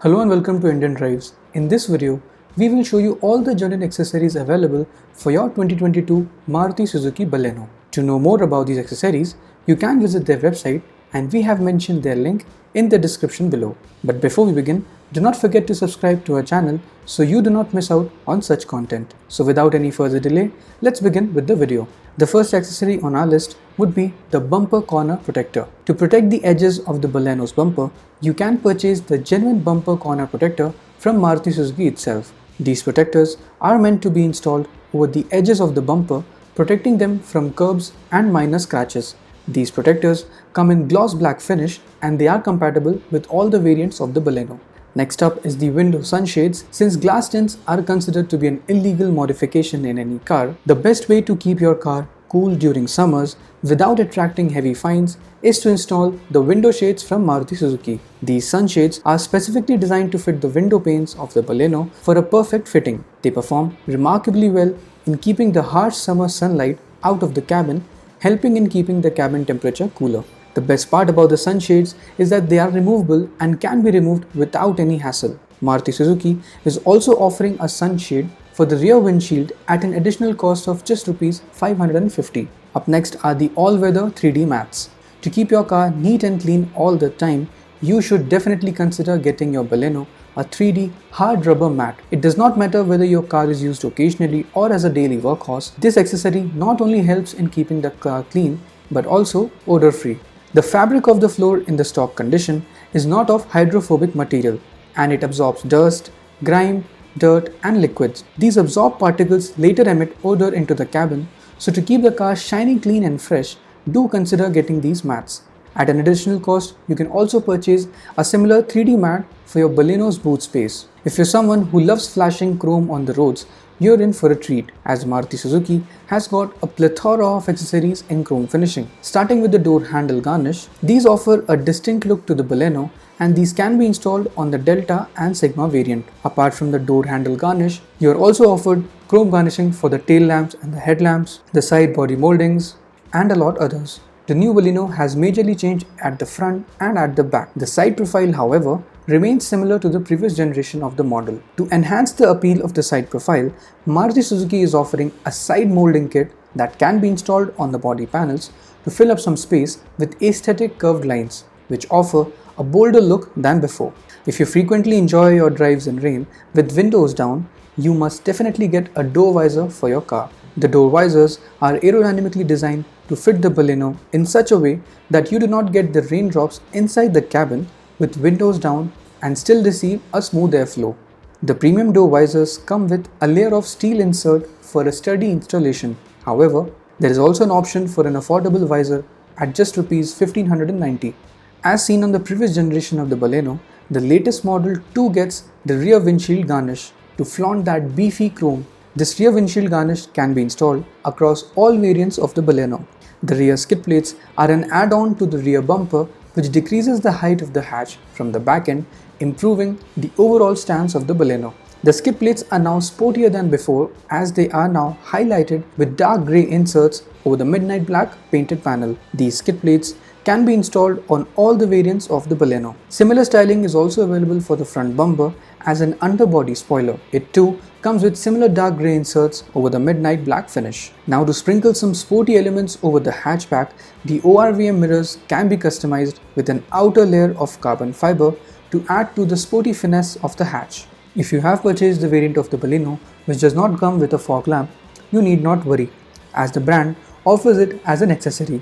Hello and welcome to Indian Drives. In this video, we will show you all the genuine accessories available for your 2022 Maruti Suzuki Baleno. To know more about these accessories, you can visit their website and we have mentioned their link in the description below. But before we begin, do not forget to subscribe to our channel so you do not miss out on such content. So without any further delay, let's begin with the video. The first accessory on our list would be the bumper corner protector. To protect the edges of the Baleno's bumper, you can purchase the genuine bumper corner protector from Maruti Suzuki itself. These protectors are meant to be installed over the edges of the bumper, protecting them from curbs and minor scratches. These protectors come in gloss black finish and they are compatible with all the variants of the Baleno. Next up is the window sunshades. Since glass tints are considered to be an illegal modification in any car, the best way to keep your car cool during summers without attracting heavy fines is to install the window shades from Maruti Suzuki. These sunshades are specifically designed to fit the window panes of the Baleno for a perfect fitting. They perform remarkably well in keeping the harsh summer sunlight out of the cabin, helping in keeping the cabin temperature cooler. The best part about the sunshades is that they are removable and can be removed without any hassle. Maruti Suzuki is also offering a sunshade for the rear windshield at an additional cost of just Rs 550. Up next are the all-weather 3D mats. To keep your car neat and clean all the time, you should definitely consider getting your Baleno a 3D hard rubber mat. It does not matter whether your car is used occasionally or as a daily workhorse. This accessory not only helps in keeping the car clean but also odor-free. The fabric of the floor in the stock condition is not of hydrophobic material and it absorbs dust, grime, dirt and liquids. These absorbed particles later emit odor into the cabin, so to keep the car shining clean and fresh, do consider getting these mats. At an additional cost, you can also purchase a similar 3D mat for your Baleno's boot space. If you're someone who loves flashing chrome on the roads, you're in for a treat, as Maruti Suzuki has got a plethora of accessories in chrome finishing. Starting with the door handle garnish, these offer a distinct look to the Baleno and these can be installed on the Delta and Sigma variant. Apart from the door handle garnish, you are also offered chrome garnishing for the tail lamps and the headlamps, the side body moldings, and a lot others. The new Baleno has majorly changed at the front and at the back. The side profile, however, remains similar to the previous generation of the model. To enhance the appeal of the side profile, Maruti Suzuki is offering a side molding kit that can be installed on the body panels to fill up some space with aesthetic curved lines, which offer a bolder look than before. If you frequently enjoy your drives in rain with windows down, you must definitely get a door visor for your car. The door visors are aerodynamically designed to fit the Baleno in such a way that you do not get the raindrops inside the cabin with windows down and still receive a smooth airflow. The premium door visors come with a layer of steel insert for a sturdy installation. However, there is also an option for an affordable visor at just Rs 1590. As seen on the previous generation of the Baleno, the latest model too gets the rear windshield garnish to flaunt that beefy chrome. This rear windshield garnish can be installed across all variants of the Baleno. The rear skid plates are an add-on to the rear bumper which decreases the height of the hatch from the back end, improving the overall stance of the Baleno. The skid plates are now sportier than before as they are now highlighted with dark grey inserts over the midnight black painted panel. These skid plates can be installed on all the variants of the Baleno. Similar styling is also available for the front bumper as an underbody spoiler. It too comes with similar dark grey inserts over the midnight black finish. Now to sprinkle some sporty elements over the hatchback, the ORVM mirrors can be customized with an outer layer of carbon fiber to add to the sporty finesse of the hatch. If you have purchased the variant of the Baleno which does not come with a fog lamp, you need not worry, as the brand offers it as an accessory.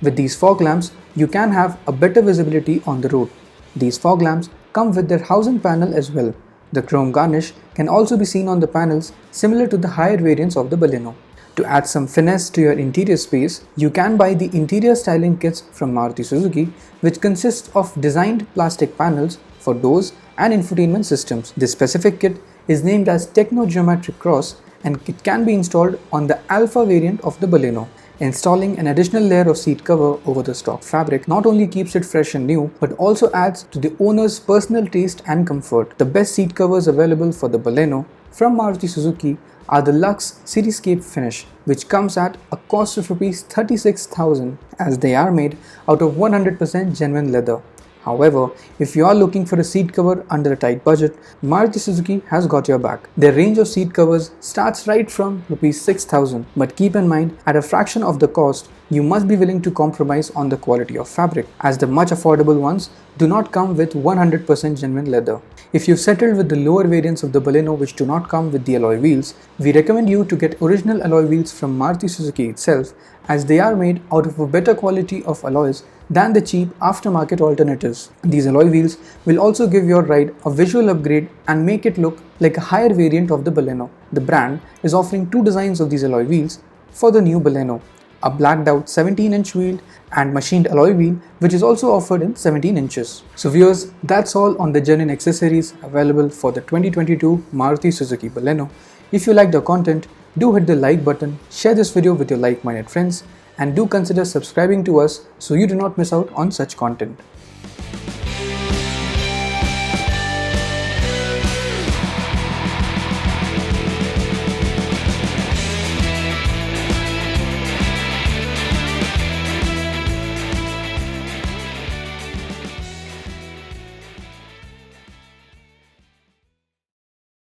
With these fog lamps, you can have a better visibility on the road. These fog lamps come with their housing panel as well. The chrome garnish can also be seen on the panels similar to the higher variants of the Baleno. To add some finesse to your interior space, you can buy the interior styling kits from Maruti Suzuki, which consists of designed plastic panels for doors and infotainment systems. This specific kit is named as Techno Geometric Cross and it can be installed on the Alpha variant of the Baleno. Installing an additional layer of seat cover over the stock fabric not only keeps it fresh and new, but also adds to the owner's personal taste and comfort. The best seat covers available for the Baleno from Maruti Suzuki are the Luxe Cityscape finish, which comes at a cost of Rs 36,000 as they are made out of 100% genuine leather. However, if you are looking for a seat cover under a tight budget, Maruti Suzuki has got your back. Their range of seat covers starts right from Rs 6,000, but keep in mind, at a fraction of the cost, you must be willing to compromise on the quality of fabric, as the much affordable ones do not come with 100% genuine leather. If you've settled with the lower variants of the Baleno which do not come with the alloy wheels, we recommend you to get original alloy wheels from Maruti Suzuki itself, as they are made out of a better quality of alloys than the cheap aftermarket alternatives. These alloy wheels will also give your ride a visual upgrade and make it look like a higher variant of the Baleno. The brand is offering two designs of these alloy wheels for the new Baleno: a blacked out 17-inch wheel and machined alloy wheel, which is also offered in 17 inches. So viewers, that's all on the genuine accessories available for the 2022 Maruti Suzuki Baleno. If you like the content, do hit the like button, share this video with your like-minded friends, and do consider subscribing to us so you do not miss out on such content.